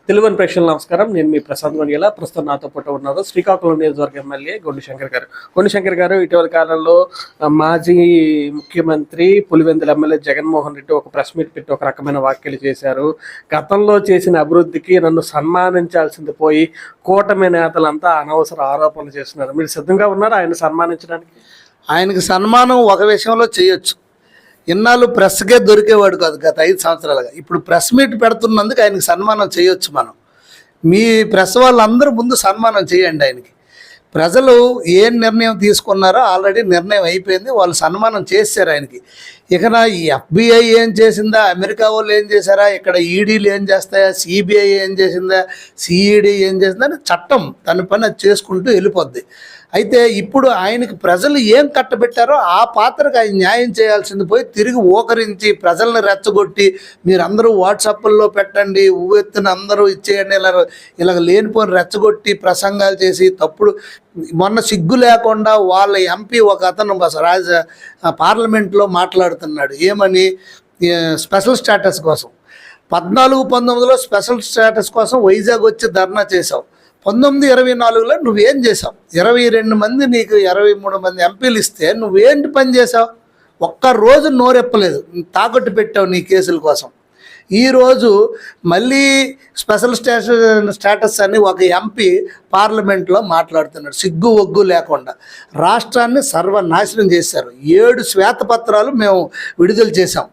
తెలుగుని ప్రేక్షకులు నమస్కారం. నేను మీ ప్రసాద్ గొనిగల. ప్రస్తుతం నాతో పాటు ఉన్నారు శ్రీకాకుళం నియోజకవర్గ ఎమ్మెల్యే గొండు శంకర్ గారు. గొండు శంకర్ గారు ఇటీవల కాలంలో మాజీ ముఖ్యమంత్రి పులివెందుల ఎమ్మెల్యే జగన్మోహన్ రెడ్డి ఒక ప్రెస్ మీట్ పెట్టి ఒక రకమైన వ్యాఖ్యలు చేశారు. గతంలో చేసిన అభివృద్ధికి నన్ను సన్మానించాల్సింది పోయి కూటమి నేతలంతా అనవసర ఆరోపణలు చేస్తున్నారు. మీరు సిద్ధంగా ఉన్నారు ఆయన సన్మానించడానికి? ఆయనకి సన్మానం ఒక విషయంలో చేయొచ్చు. ఇన్నాళ్ళు ప్రెస్కే దొరికేవాడు కాదు గత 5 సంవత్సరాలుగా. ఇప్పుడు ప్రెస్ మీట్ పెడుతున్నందుకు ఆయనకి సన్మానం చేయొచ్చు. మనం మీ ప్రెస్ వాళ్ళందరూ ముందు సన్మానం చేయండి ఆయనకి. ప్రజలు ఏం నిర్ణయం తీసుకున్నారో ఆల్రెడీ నిర్ణయం అయిపోయింది, వాళ్ళు సన్మానం చేశారు ఆయనకి. ఇక ఈ FBI ఏం చేసిందా, అమెరికా వాళ్ళు ఏం చేశారా, ఇక్కడ ఈడీలు ఏం చేస్తాయా, CBI ఏం చేసిందా, CED ఏం చేసిందా అని చట్టం తన పని అది చేసుకుంటూ వెళ్ళిపోద్ది. అయితే ఇప్పుడు ఆయనకి ప్రజలు ఏం కట్టబెట్టారో ఆ పాత్రకు ఆయన న్యాయం చేయాల్సింది పోయి తిరిగి ఓకరించి ప్రజల్ని రెచ్చగొట్టి మీరందరూ వాట్సాప్ల్లో పెట్టండి, ఉవ్వెత్తున అందరూ ఇచ్చేయండి, ఇలా లేనిపోని రెచ్చగొట్టి ప్రసంగాలు చేసి తప్పుడు. మొన్న సిగ్గు లేకుండా వాళ్ళ ఎంపీ ఒక అతను పార్లమెంట్లో మాట్లాడుతున్నాడు. ఏమని? స్పెషల్ స్టేటస్ కోసం 14-19లో స్పెషల్ స్టేటస్ కోసం వైజాగ్ వచ్చి ధర్నా చేశావు. 19-24లో నువ్వేం చేసావు? 22 మంది నీకు 23 మంది ఎంపీలు ఇస్తే నువ్వేంటి పని చేసావు? ఒక్కరోజు నోరెప్పలేదు, తాకట్టు పెట్టావు నీ కేసుల కోసం. ఈరోజు మళ్ళీ స్పెషల్ స్టేటస్ అని ఒక ఎంపీ పార్లమెంట్లో మాట్లాడుతున్నాడు సిగ్గు ఒగ్గు లేకుండా. రాష్ట్రాన్ని సర్వనాశనం చేశారు. 7 శ్వేతపత్రాలు మేము విడుదల చేశాం.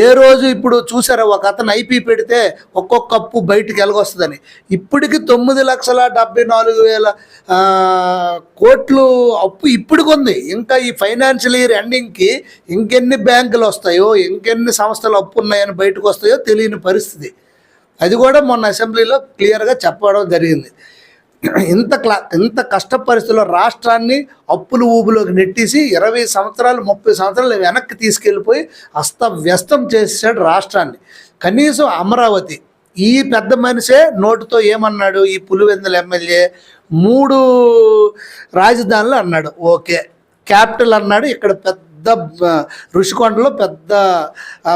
ఏ రోజు ఇప్పుడు చూసారా, ఒక అతను IP పెడితే ఒక్కొక్క అప్పు బయటికి ఎలాగొస్తుందని. ఇప్పటికి 9,74,000 కోట్లు అప్పు ఇప్పటికి ఉంది. ఇంకా ఈ ఫైనాన్షియల్ ఇయర్ ఎండింగ్కి ఇంకెన్ని బ్యాంకులు వస్తాయో, ఇంకెన్ని సంస్థలు అప్పు ఉన్నాయని బయటకు వస్తాయో తెలియని పరిస్థితి. అది కూడా మొన్న అసెంబ్లీలో క్లియర్గా చెప్పడం జరిగింది. ఇంత కష్ట పరిస్థితుల్లో రాష్ట్రాన్ని అప్పులు ఊబులోకి నెట్టేసి 20 సంవత్సరాలు 30 సంవత్సరాలు వెనక్కి తీసుకెళ్ళిపోయి అస్తవ్యస్తం చేసాడు రాష్ట్రాన్ని. కనీసం అమరావతి ఈ పెద్ద మనిషే నోటుతో ఏమన్నాడు? ఈ పులివెందుల ఎమ్మెల్యే 3 రాజధానులు అన్నాడు. ఓకే, క్యాపిటల్ అన్నాడు. ఇక్కడ పెద్ద ఋషికొండలో పెద్ద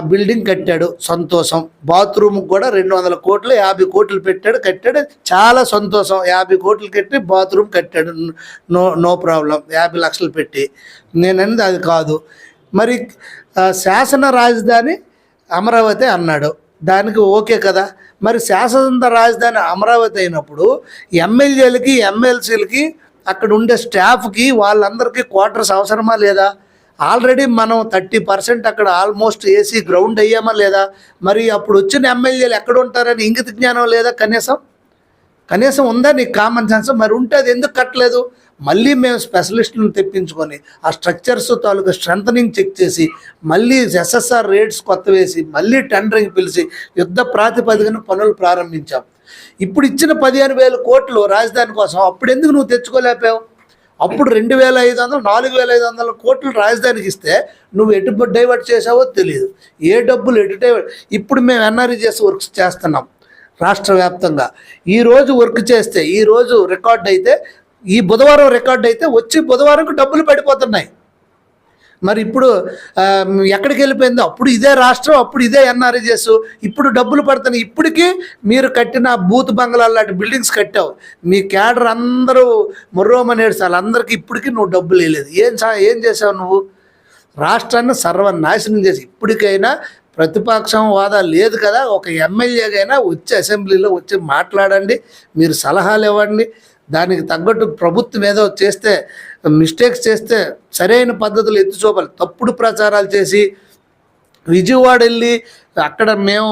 బిల్డింగ్ కట్టాడు, సంతోషం. బాత్రూమ్కి కూడా 200 కోట్లు 50 కోట్లు కట్టాడు. చాలా సంతోషం. 50 కోట్లు కట్టి బాత్రూమ్ కట్టాడు, నో ప్రాబ్లం. 50 లక్షలు పెట్టి. నేనన్నది అది కాదు. మరి శాసన రాజధాని అమరావతి అన్నాడు, దానికి ఓకే కదా. మరి శాసన రాజధాని అమరావతి అయినప్పుడు ఎమ్మెల్యేలకి ఎమ్మెల్సీలకి అక్కడ ఉండే స్టాఫ్కి వాళ్ళందరికీ క్వార్టర్స్ అవసరమా లేదా? ఆల్రెడీ మనం 30% అక్కడ ఆల్మోస్ట్ AC గ్రౌండ్ అయ్యామా లేదా? మరి అప్పుడు వచ్చిన ఎమ్మెల్యేలు ఎక్కడ ఉంటారని ఇంగిత జ్ఞానం లేదా? కనీసం ఉందా నీకు కామన్ సెన్స్? మరి ఉంటే అది ఎందుకు కట్టలేదు? మళ్ళీ మేము స్పెషలిస్టులను తెప్పించుకొని ఆ స్ట్రక్చర్స్ తాలూకా స్ట్రెంథనింగ్ చెక్ చేసి మళ్ళీ SSR రేట్స్ కొత్త వేసి మళ్ళీ టెండరింగ్ పిలిచి యుద్ధ ప్రాతిపదికన పనులు ప్రారంభించాం. ఇప్పుడు ఇచ్చిన 15,000 కోట్లు రాజధాని కోసం అప్పుడు ఎందుకు నువ్వు తెచ్చుకోలేపావు? అప్పుడు 2,500 4,500 కోట్లు రాజధానికి ఇస్తే నువ్వు ఎటు డైవర్ట్ చేసావో తెలియదు. ఏ డబ్బులు ఎటు డైవర్ట్. ఇప్పుడు మేము NREGS వర్క్స్ చేస్తున్నాం రాష్ట్ర వ్యాప్తంగా. ఈరోజు వర్క్ చేస్తే ఈరోజు రికార్డ్ అయితే, ఈ బుధవారం రికార్డ్ అయితే వచ్చి బుధవారంకు డబ్బులు పడిపోతున్నాయి. మరి ఇప్పుడు ఎక్కడికి వెళ్ళిపోయింది? అప్పుడు ఇదే రాష్ట్రం, అప్పుడు ఇదే NREGS, ఇప్పుడు డబ్బులు పడుతున్నాయి. ఇప్పటికీ మీరు కట్టిన బూత్ బంగ్లాలు లాంటి బిల్డింగ్స్ కట్టావు. మీ క్యాడర్ అందరూ మొర్రోమనేడు వాళ్ళందరికీ ఇప్పటికీ నువ్వు డబ్బులు వేయలేదు. ఏం చేసావు నువ్వు? రాష్ట్రాన్ని సర్వనాశనం చేసి ఇప్పటికైనా ప్రతిపక్షం వాదా లేదు కదా, ఒక ఎమ్మెల్యేగైనా వచ్చి అసెంబ్లీలో వచ్చి మాట్లాడండి, మీరు సలహాలు ఇవ్వండి. దానికి తగ్గట్టు ప్రభుత్వం ఏదో చేస్తే, మిస్టేక్స్ చేస్తే సరైన పద్ధతులు ఎత్తి చూపాలి. తప్పుడు ప్రచారాలు చేసి విజయవాడ వెళ్ళి అక్కడ మేము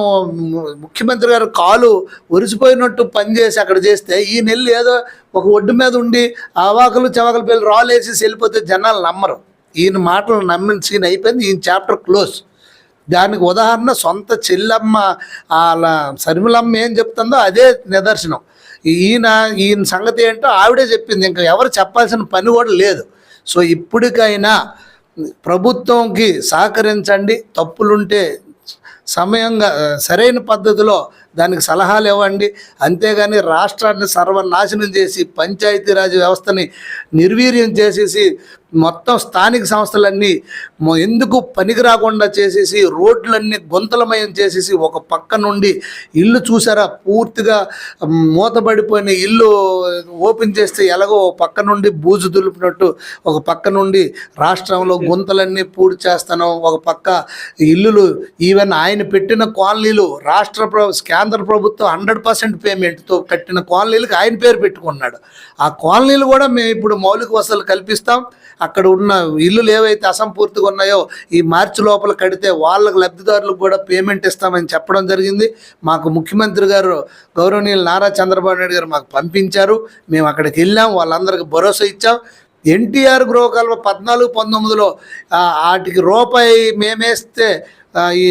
ముఖ్యమంత్రి గారు కాలు ఒరిసిపోయినట్టు పనిచేసి అక్కడ చేస్తే ఈ నెల్లు ఏదో ఒక ఒడ్డు మీద ఉండి అవాకులు చవాకులు పెళ్ళి రాలేసి వెళ్ళిపోతే జనాలు నమ్మరు. ఈయన మాటలు నమ్మిన సీన్ అయిపోయింది. ఈయన చాప్టర్ క్లోజ్. దానికి ఉదాహరణ సొంత చెల్లమ్మ అలా శర్మిలమ్మ ఏం చెప్తుందో అదే నిదర్శనం. ఈయన సంగతి ఏంటో ఆవిడే చెప్పింది, ఇంకా ఎవరు చెప్పాల్సిన పని కూడా లేదు. సో ఇప్పటికైనా ప్రభుత్వంకి సహకరించండి. తప్పులుంటే సమయంగా సరైన పద్ధతిలో దానికి సలహాలు ఇవ్వండి. అంతేగాని రాష్ట్రాన్ని సర్వనాశనం చేసి పంచాయతీరాజ్ వ్యవస్థని నిర్వీర్యం చేసేసి మొత్తం స్థానిక సంస్థలన్నీ ఎందుకు పనికి రాకుండా చేసేసి రోడ్లన్నీ గుంతలమయం చేసేసి ఒక పక్క నుండి ఇల్లు చూసారా పూర్తిగా మూతబడిపోయిన ఇల్లు ఓపెన్ చేస్తే ఎలాగో ఒక పక్క నుండి బూజు దులిపినట్టు ఒక పక్క నుండి రాష్ట్రంలో గుంతలన్నీ పూర్తి చేస్తాను, ఒక పక్క ఇల్లులు ఈవెన్ ఆయన పెట్టిన కాలనీలు కేంద్ర ప్రభుత్వం 100% పేమెంట్తో కట్టిన కాలనీలకు ఆయన పేరు పెట్టుకున్నాడు. ఆ కాలనీలు కూడా మేము ఇప్పుడు మౌలిక వసతులు కల్పిస్తాం, అక్కడ ఉన్న ఇల్లులు ఏవైతే అసంపూర్తిగా ఉన్నాయో ఈ మార్చి లోపల కడితే వాళ్ళకు లబ్ధిదారులకు కూడా పేమెంట్ ఇస్తామని చెప్పడం జరిగింది. మాకు ముఖ్యమంత్రి గారు గౌరవనీయులు నారా చంద్రబాబు నాయుడు గారు మాకు పంపించారు. మేము అక్కడికి వెళ్ళాం, వాళ్ళందరికీ భరోసా ఇచ్చాం. ఎన్టీఆర్ గృహకల్ప 14-19లో వాటికి రూపాయి మేమేస్తే ఈ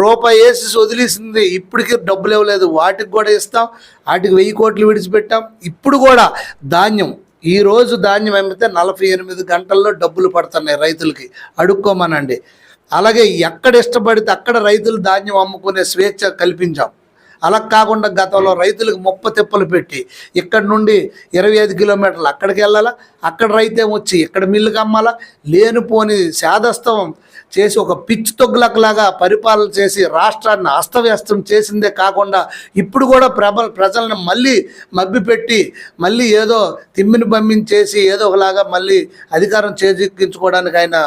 రూపాయి వేసి వదిలేసింది, ఇప్పటికీ డబ్బులు ఇవ్వలేదు, వాటికి కూడా ఇస్తాం. వాటికి 1000 కోట్లు విడిచిపెట్టాం. ఇప్పుడు కూడా ధాన్యం ఈరోజు ధాన్యం అమ్మితే 48 గంటల్లో డబ్బులు పడుతున్నాయి రైతులకి, అడుక్కోమనండి. అలాగే ఎక్కడ ఇష్టపడితే అక్కడ రైతులు ధాన్యం అమ్ముకునే స్వేచ్ఛ కల్పించాం. అలా కాకుండా గతంలో రైతులకు ముప్ప తిప్పలు పెట్టి ఇక్కడ నుండి 25 కిలోమీటర్లు అక్కడికి వెళ్ళాలా, అక్కడ రైతేమో వచ్చి ఇక్కడ మిల్లుకి అమ్మాలా, లేనిపోని శాదస్తవం చేసి ఒక పిచ్చి తొగ్గులలాగా పరిపాలన చేసి రాష్ట్రాన్ని అస్తవ్యస్తం చేసిందే కాకుండా ఇప్పుడు కూడా ప్రజలను మళ్ళీ మభ్యపెట్టి మళ్ళీ ఏదో తిమ్మిని పంపించేసి ఏదో ఒకలాగా మళ్ళీ అధికారం చేజిక్కించుకోవడానికి ఆయన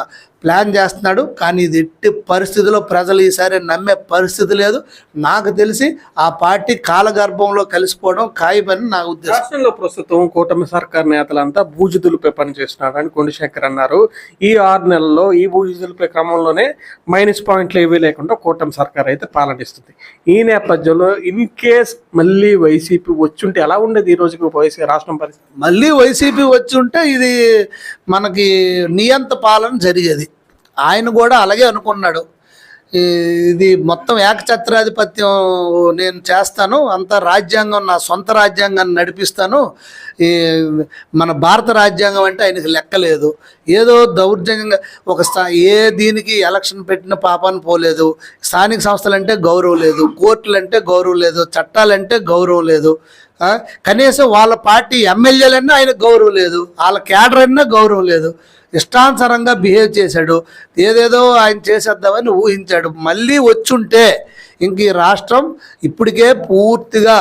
ప్లాన్ చేస్తున్నాడు. కానీ ఇది ఎట్టి పరిస్థితిలో ప్రజలు ఈసారి నమ్మే పరిస్థితి లేదు. నాకు తెలిసి ఆ పార్టీ కాలగర్భంలో కలిసిపోవడం ఖాయమని నా ఉద్దేశం. రాష్ట్రంలో ప్రస్తుతం కూటమి సర్కార్ నేతలంతా బూజు దులిపే పని చేస్తున్నారని కొండశేఖర్ అన్నారు. ఈ 6 నెలల్లో ఈ బూజు దులిపే క్రమంలోనే మైనస్ పాయింట్లు ఏవీ లేకుండా కూటమి సర్కార్ అయితే పాలనిస్తుంది. ఈ నేపథ్యంలో ఇన్ కేస్ మళ్ళీ వైసీపీ వచ్చుంటే ఎలా ఉండేది ఈ రోజుకి రాష్ట్రం పరిస్థితి? మళ్ళీ వైసీపీ వచ్చి ఉంటే ఇది మనకి నియంత పాలన జరిగేది. ఆయన కూడా అలాగే అనుకున్నాడు, ఇది మొత్తం ఏకఛత్రాధిపత్యం నేను చేస్తాను, అంతా రాజ్యాంగం నా సొంత రాజ్యాంగాన్ని నడిపిస్తాను, ఈ మన భారత రాజ్యాంగం అంటే ఆయనకి లెక్కలేదు. ఏదో దౌర్జన్యంగా దీనికి ఎలక్షన్ పెట్టిన పాపాన్ని పోలేదు. స్థానిక సంస్థలంటే గౌరవం లేదు, కోర్టులంటే గౌరవం లేదు, చట్టాలంటే గౌరవం లేదు, కనీసం వాళ్ళ పార్టీ ఎమ్మెల్యేలన్నా ఆయనకు గౌరవం లేదు, వాళ్ళ క్యాడర్ అన్నా గౌరవం లేదు. ఇష్టానుసారంగా బిహేవ్ చేశాడు, ఏదేదో ఆయన చేసేద్దామని ఊహించాడు. మళ్ళీ వచ్చుంటే ఇంక ఈ రాష్ట్రం ఇప్పటికే పూర్తిగా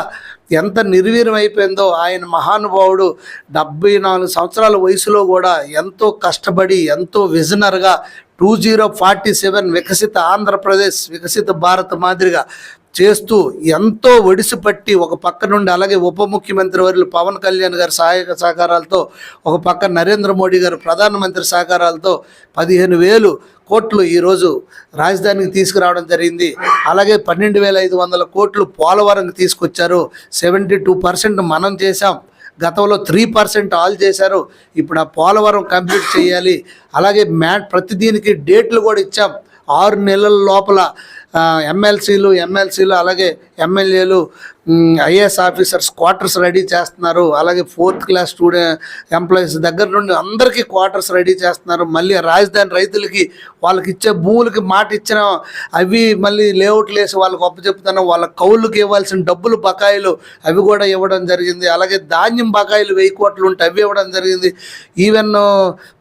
ఎంత నిర్వీర్యం అయిపోయిందో. ఆయన మహానుభావుడు 74 సంవత్సరాల వయసులో కూడా ఎంతో కష్టపడి ఎంతో విజనర్గా 2047 వికసిత ఆంధ్రప్రదేశ్ వికసిత భారత్ మాదిరిగా చేస్తూ ఎంతో ఒడిసిపట్టి ఒక పక్క నుండి అలాగే ఉప ముఖ్యమంత్రి వర్యులు పవన్ కళ్యాణ్ గారి సహాయక సహకారాలతో, ఒక పక్క నరేంద్ర మోడీ గారు ప్రధానమంత్రి సహకారాలతో 15,000 కోట్లు ఈరోజు రాజధానికి తీసుకురావడం జరిగింది. అలాగే 12,500 కోట్లు పోలవరంకి తీసుకొచ్చారు. 72% మనం చేశాం, గతంలో 3% ఆల్ చేశారు. ఇప్పుడు ఆ పోలవరం కంప్లీట్ చేయాలి. అలాగే ప్రతి దీనికి డేట్లు కూడా ఇచ్చాం. 6 నెలల లోపల ఎమ్మెల్సీలు అలాగే ఎమ్మెల్యేలు ఐఏఎస్ ఆఫీసర్స్ క్వార్టర్స్ రెడీ చేస్తున్నారు. అలాగే 4th క్లాస్ ఎంప్లాయీస్ దగ్గర నుండి అందరికీ క్వార్టర్స్ రెడీ చేస్తున్నారు. మళ్ళీ రాజధాని రైతులకి వాళ్ళకి ఇచ్చే భూములకి మాట ఇచ్చిన అవి మళ్ళీ లేఅవుట్లు వేసి వాళ్ళకి అప్పచెప్తాను. వాళ్ళ కౌళ్ళకి ఇవ్వాల్సిన డబ్బులు బకాయిలు అవి కూడా ఇవ్వడం జరిగింది. అలాగే ధాన్యం బకాయిలు 1000 కోట్లు ఉంటే అవి ఇవ్వడం జరిగింది. ఈవెన్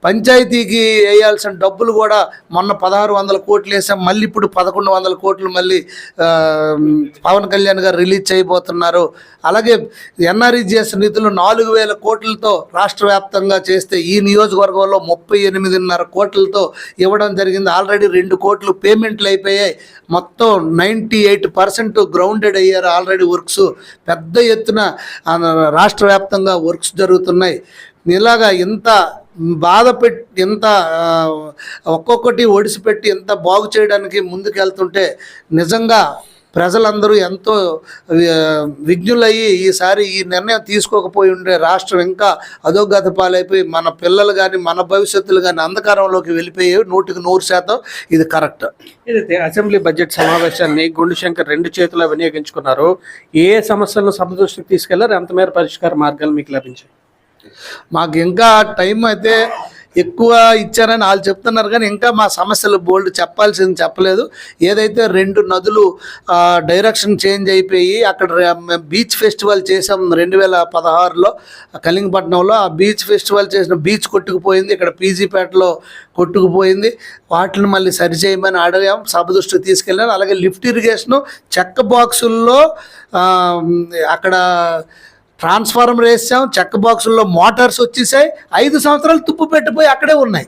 పంచాయతీకి వేయాల్సిన డబ్బులు కూడా మొన్న 1600 కోట్లు వేసాం, మళ్ళీ ఇప్పుడు 1100 కోట్లు మళ్ళీ పవన్ కళ్యాణ్ గారు రిలీజ్ చేయబోతున్నారు. అలాగే ఎన్ఆర్ఈజీఎస్ నిధులు 4000 కోట్లతో రాష్ట్ర వ్యాప్తంగా చేస్తే ఈ నియోజకవర్గంలో 38.5 కోట్లతో ఇవ్వడం జరిగింది. ఆల్రెడీ 2 కోట్లు పేమెంట్లు అయిపోయాయి. మొత్తం 98% గ్రౌండెడ్ అయ్యారు ఆల్రెడీ వర్క్స్. పెద్ద ఎత్తున రాష్ట్ర వ్యాప్తంగా వర్క్స్ జరుగుతున్నాయి. ఇలాగా ఇంత ఇంత ఒక్కొక్కటి ఒడిసిపెట్టి ఎంత బాగు చేయడానికి ముందుకెళ్తుంటే నిజంగా ప్రజలందరూ ఎంతో విజ్ఞులయ్యి ఈసారి ఈ నిర్ణయం తీసుకోకపోయి ఉండే రాష్ట్రం ఇంకా అధోగతి పాలైపోయి మన పిల్లలు కానీ మన భవిష్యత్తులు కానీ అంధకారంలోకి వెళ్ళిపోయి 100% ఇది కరెక్ట్. ఏదైతే అసెంబ్లీ బడ్జెట్ సమావేశాన్ని గుండుశంకర్ 2 చేతుల వినియోగించుకున్నారు, ఏ సమస్యలను సభ దృష్టికి తీసుకెళ్లారు, ఎంత మేర పరిష్కార మార్గాలు మీకు లభించాయి? మాకు ఇంకా టైం అయితే ఎక్కువ ఇచ్చారని వాళ్ళు చెప్తున్నారు, కానీ ఇంకా మా సమస్యలు బోల్డ్ చెప్పాల్సింది చెప్పలేదు. ఏదైతే 2 నదులు డైరెక్షన్ చేంజ్ అయిపోయి అక్కడ బీచ్ ఫెస్టివల్ చేసాం 2016లో కళింగపట్నంలో. ఆ బీచ్ ఫెస్టివల్ చేసిన బీచ్ కొట్టుకుపోయింది, ఇక్కడ పీజీపేటలో కొట్టుకుపోయింది. వాటిని మళ్ళీ సరిచేయమని అడిగాం, సభ దృష్టికి తీసుకెళ్ళాను. అలాగే లిఫ్ట్ ఇరిగేషను చెక్క బాక్సుల్లో అక్కడ ట్రాన్స్ఫార్మర్ వేసాం, చెక్క బాక్సుల్లో మోటార్స్ వచ్చేసాయి. 5 సంవత్సరాలు తుప్పు పెట్టిపోయి అక్కడే ఉన్నాయి.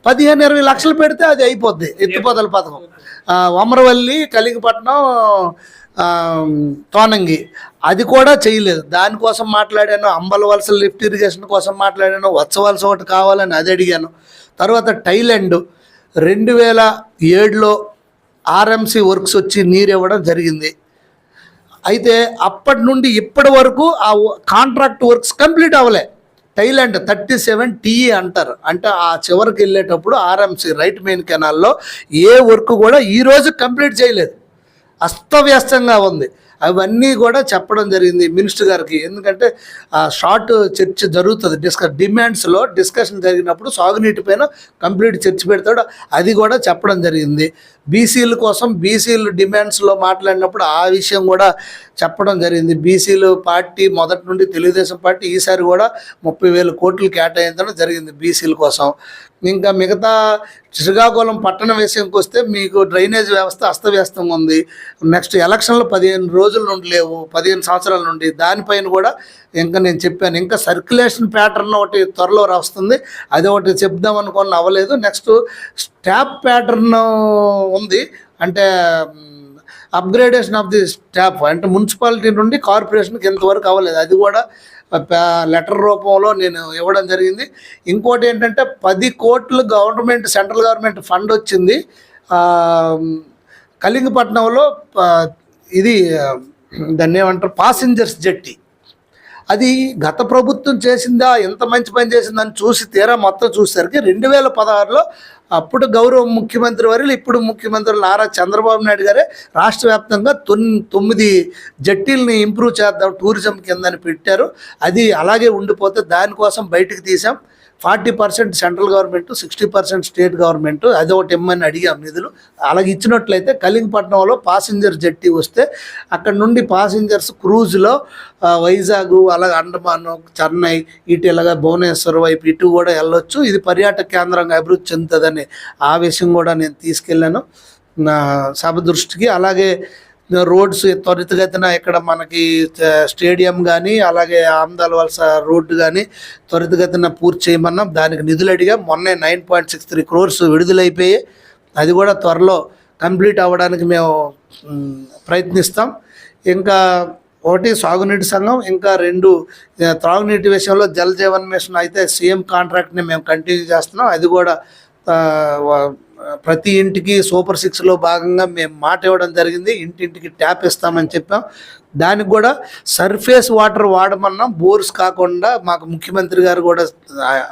15-20 లక్షలు పెడితే అది అయిపోద్ది ఎత్తిపోతల పథకం. వమరవల్లి, కళింగపట్నం, తోనంగి అది కూడా చేయలేదు. దానికోసం మాట్లాడాను. అంబలవలస లిఫ్ట్ ఇరిగేషన్ కోసం మాట్లాడాను. వత్సవలస ఒకటి కావాలని అది అడిగాను. తర్వాత టైలాండ్ 2007లో ఆర్ఎంసీ వర్క్స్ వచ్చి నీరు ఇవ్వడం జరిగింది. అయితే అప్పటి నుండి ఇప్పటి వరకు ఆ కాంట్రాక్ట్ వర్క్స్ కంప్లీట్ అవ్వలే. టైలాండ్ 37 TE అంటారు, అంటే ఆ చివరికి వెళ్ళేటప్పుడు ఆర్ఎంసీ రైట్ మెయిన్ కెనాల్లో ఏ వర్క్ కూడా ఈరోజు కంప్లీట్ చేయలేదు, అస్తవ్యస్తంగా ఉంది. అవన్నీ కూడా చెప్పడం జరిగింది మినిస్టర్ గారికి. ఎందుకంటే షార్ట్ చర్చ జరుగుతుంది, డిమాండ్స్లో డిస్కషన్ జరిగినప్పుడు సాగునీటి పైన కంప్లీట్ చర్చ పెడతాడు, అది కూడా చెప్పడం జరిగింది. బీసీల కోసం బీసీలు డిమాండ్స్లో మాట్లాడినప్పుడు ఆ విషయం కూడా చెప్పడం జరిగింది. బీసీలు పార్టీ మొదటి నుండి తెలుగుదేశం పార్టీ ఈసారి కూడా 30,000 కోట్లు కేటాయించడం జరిగింది బీసీల కోసం. ఇంకా మిగతా శ్రీకాకుళం పట్టణ విషయంకి వస్తే మీకు డ్రైనేజ్ వ్యవస్థ అస్తవ్యస్తంగా ఉంది. నెక్స్ట్ ఎలక్షన్లు 15 రోజుల నుండి లేవు, 15 సంవత్సరాల నుండి. దానిపైన కూడా ఇంకా నేను చెప్పాను. ఇంకా సర్క్యులేషన్ ప్యాటర్న్ ఒకటి త్వరలో వస్తుంది, అది ఒకటి చెప్దాం అనుకుని అవ్వలేదు. నెక్స్ట్ స్టాప్ ప్యాటర్న్ ఉంది, అంటే అప్గ్రేడేషన్ ఆఫ్ ది స్టాఫ్, అంటే మున్సిపాలిటీ నుండి కార్పొరేషన్కి ఇంతవరకు అవ్వలేదు, అది కూడా లెటర్ రూపంలో నేను ఇవ్వడం జరిగింది. ఇంకోటి ఏంటంటే 10 కోట్లు గవర్నమెంట్ సెంట్రల్ గవర్నమెంట్ ఫండ్ వచ్చింది కళింగపట్నంలో. ఇది దాన్ని ఏమంటారు, పాసింజర్స్ జెట్టి. అది గత ప్రభుత్వం చేసిందా, ఎంత మంచి పని చేసిందని చూసి తీరా మొత్తం చూసేసరికి 2016లో అప్పుడు గౌరవ ముఖ్యమంత్రి వర్యులు ఇప్పుడు ముఖ్యమంత్రి నారా చంద్రబాబు నాయుడు గారే రాష్ట్ర వ్యాప్తంగా 9 జట్టీలని ఇంప్రూవ్ చేద్దాం టూరిజం కిందని పెట్టారు. అది అలాగే ఉండిపోతే దానికోసం బయటకు తీసాం. 40% సెంట్రల్ గవర్నమెంట్, 60% స్టేట్ గవర్నమెంట్, అది ఒకటి ఇమ్మని అడిగాం నిధులు. అలాగే ఇచ్చినట్లయితే కళింగపట్నంలో పాసింజర్ జట్టి వస్తే అక్కడ నుండి పాసింజర్స్ క్రూజ్లో వైజాగ్, అలాగే అండమాన్, చెన్నై, ఇటు ఇలాగా భువనేశ్వర్ వైపు ఇటు కూడా వెళ్ళొచ్చు. ఇది పర్యాటక కేంద్రంగా అభివృద్ధి చెందుతుందని ఆ విషయం కూడా నేను తీసుకెళ్ళాను నా సభ దృష్టికి. అలాగే రోడ్స్ త్వరితగతిన ఇక్కడ మనకి స్టేడియం కానీ అలాగే ఆమ్దాల వలస రోడ్డు కానీ త్వరితగతిన పూర్తి చేయమన్నాం. దానికి నిధులు అడిగా. మొన్నే 9.63 crores విడుదలైపోయి అది కూడా త్వరలో కంప్లీట్ అవ్వడానికి మేము ప్రయత్నిస్తాం. ఇంకా 1 సాగునీటి సంఘం, ఇంకా 2 త్రాగునీటి విషయంలో జల్ జీవన్ మిషన్ అయితే సీఎం కాంట్రాక్ట్ని మేము కంటిన్యూ చేస్తున్నాం. అది కూడా ప్రతి ఇంటికి సూపర్ 6లో భాగంగా మేము మాట ఇవ్వడం జరిగింది. ఇంటింటికి ట్యాప్ ఇస్తామని చెప్పాం. దానికి కూడా సర్ఫేస్ వాటర్ వాడమన్నాం, బోర్స్ కాకుండా. మాకు ముఖ్యమంత్రి గారు కూడా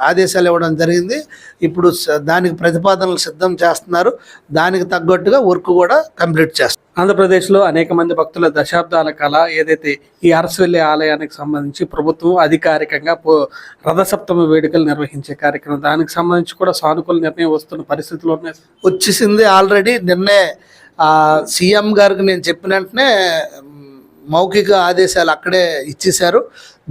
ఆదేశాలు ఇవ్వడం జరిగింది. ఇప్పుడు దానికి ప్రతిపాదనలు సిద్ధం చేస్తున్నారు. దానికి తగ్గట్టుగా వర్క్ కూడా కంప్లీట్ చేస్తారు. ఆంధ్రప్రదేశ్లో అనేక మంది భక్తుల దశాబ్దాల కళ ఏదైతే ఈ అరసవెల్లి ఆలయానికి సంబంధించి ప్రభుత్వం అధికారికంగా రథసప్తమి వేడుకలు నిర్వహించే కార్యక్రమం, దానికి సంబంధించి కూడా సానుకూల నిర్ణయం వస్తున్న పరిస్థితులు ఉన్నాయి. వచ్చేసింది ఆల్రెడీ. నిన్నే సీఎం గారికి నేను చెప్పిన వెంటనే మౌఖిక ఆదేశాలు అక్కడే ఇచ్చేశారు.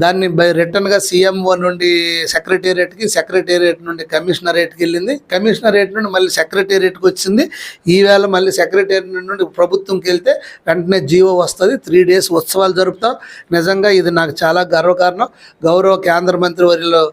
దాన్ని రిటర్న్గా సీఎంఓ నుండి సెక్రటేరియట్కి, సెక్రటేరియట్ నుండి కమిషనరేట్కి వెళ్ళింది. కమిషనరేట్ నుండి మళ్ళీ సెక్రటేరియట్కి వచ్చింది. ఈవేళ మళ్ళీ సెక్రటేరియట్ నుండి ప్రభుత్వంకి వెళ్తే వెంటనే జీవో వస్తుంది. 3 days ఉత్సవాలు జరుపుతాం. నిజంగా ఇది నాకు చాలా గర్వకారణం. గౌరవ కేంద్ర మంత్రి వర్యులు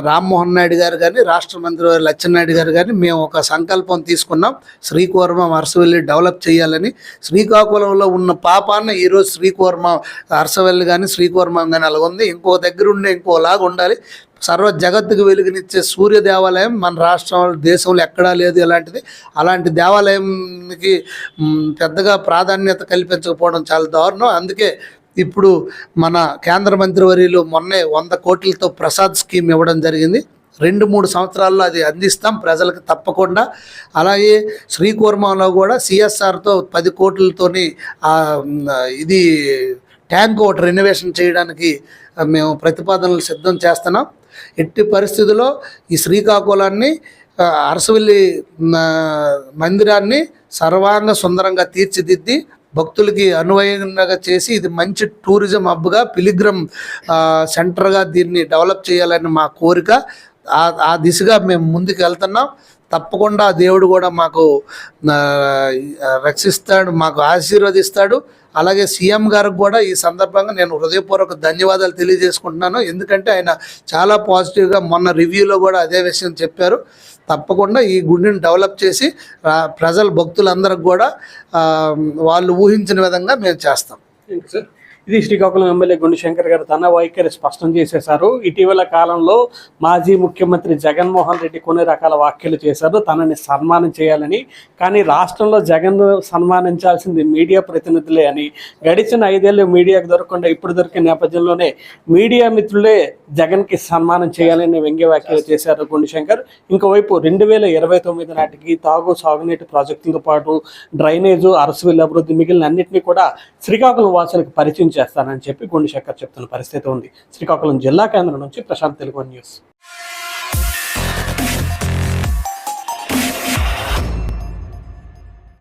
రామ్మోహన్ నాయుడు గారు కానీ, రాష్ట్ర మంత్రి వర్యులు అచ్చెన్నాయుడు గారు కానీ మేము ఒక సంకల్పం తీసుకున్నాం. శ్రీకూర్మం అరసవెల్లి డెవలప్ చేయాలని. శ్రీకాకుళంలో ఉన్న పాపాన్ని ఈరోజు శ్రీకూర్మం అరసవెల్లి కానీ శ్రీకూర్మం కానీ అలాగ ఉంది. ఇంకో దగ్గర ఉండే ఇంకోలాగా ఉండాలి. సర్వ జగత్తుకు వెలుగునిచ్చే సూర్య దేవాలయం మన రాష్ట్రం దేశంలో ఎక్కడా లేదు ఇలాంటిది. అలాంటి దేవాలయంకి పెద్దగా ప్రాధాన్యత కల్పించకపోవడం చాలా దారుణం. అందుకే ఇప్పుడు మన కేంద్ర మంత్రి వర్యులు మొన్నే 100 కోట్లతో ప్రసాద్ స్కీమ్ ఇవ్వడం జరిగింది. 2-3 సంవత్సరాల్లో అది అందిస్తాం ప్రజలకు తప్పకుండా. అలాగే శ్రీకూర్మంలో కూడా CSRతో 10 కోట్లతోని ఇది ట్యాంక్ ఒకటి రెనోవేషన్ చేయడానికి మేము ప్రతిపాదనలు సిద్ధం చేస్తున్నాం. ఎట్టి పరిస్థితుల్లో ఈ శ్రీకాకుళాన్ని అరసవల్లి మందిరాన్ని సర్వాంగ సుందరంగా తీర్చిదిద్ది భక్తులకి అనువయంగా చేసి ఇది మంచి టూరిజం హబ్గా పిలిగ్రమ్ సెంటర్గా దీన్ని డెవలప్ చేయాలని మా కోరిక. ఆ దిశగా మేము ముందుకు వెళ్తున్నాం. తప్పకుండా దేవుడు కూడా మాకు రక్షిస్తాడు, మాకు ఆశీర్వదిస్తాడు. అలాగే సీఎం గారికి కూడా ఈ సందర్భంగా నేను హృదయపూర్వక ధన్యవాదాలు తెలియజేసుకుంటున్నాను. ఎందుకంటే ఆయన చాలా పాజిటివ్గా మొన్న రివ్యూలో కూడా అదే విషయం చెప్పారు. తప్పకుండా ఈ గుడిని డెవలప్ చేసి భక్తులందరికి కూడా వాళ్ళు ఊహించిన విధంగా మేము చేస్తాం. సార్, ఇది శ్రీకాకుళం ఎమ్మెల్యే గుండుశంకర్ గారు తన వైఖరి స్పష్టం చేసేశారు. ఇటీవల కాలంలో మాజీ ముఖ్యమంత్రి జగన్మోహన్ రెడ్డి కొన్ని రకాల వ్యాఖ్యలు చేశారు, తనని సన్మానం చేయాలని. కానీ రాష్ట్రంలో జగన్ సన్మానించాల్సింది మీడియా ప్రతినిధులే అని, గడిచిన 5 ఏళ్ళు మీడియాకు దొరకకుండా ఇప్పుడు దొరికిన నేపథ్యంలోనే మీడియా మిత్రులే జగన్కి సన్మానం చేయాలని వ్యంగ్య వ్యాఖ్యలు చేశారు గుండుశంకర్. ఇంకోవైపు 2029 నాటికి సాగునీటి ప్రాజెక్టులతో పాటు డ్రైనేజు, అరసవల్లి అభివృద్ధి మిగిలిన అన్నింటినీ కూడా శ్రీకాకుళం వాసులకు పరిచయం చేస్తానని చెప్పి గుండుశంకర్ చెప్తున్న పరిస్థితి ఉంది. శ్రీకాకుళం జిల్లా కేంద్రం నుంచి ప్రశాంత్, తెలుగు న్యూస్.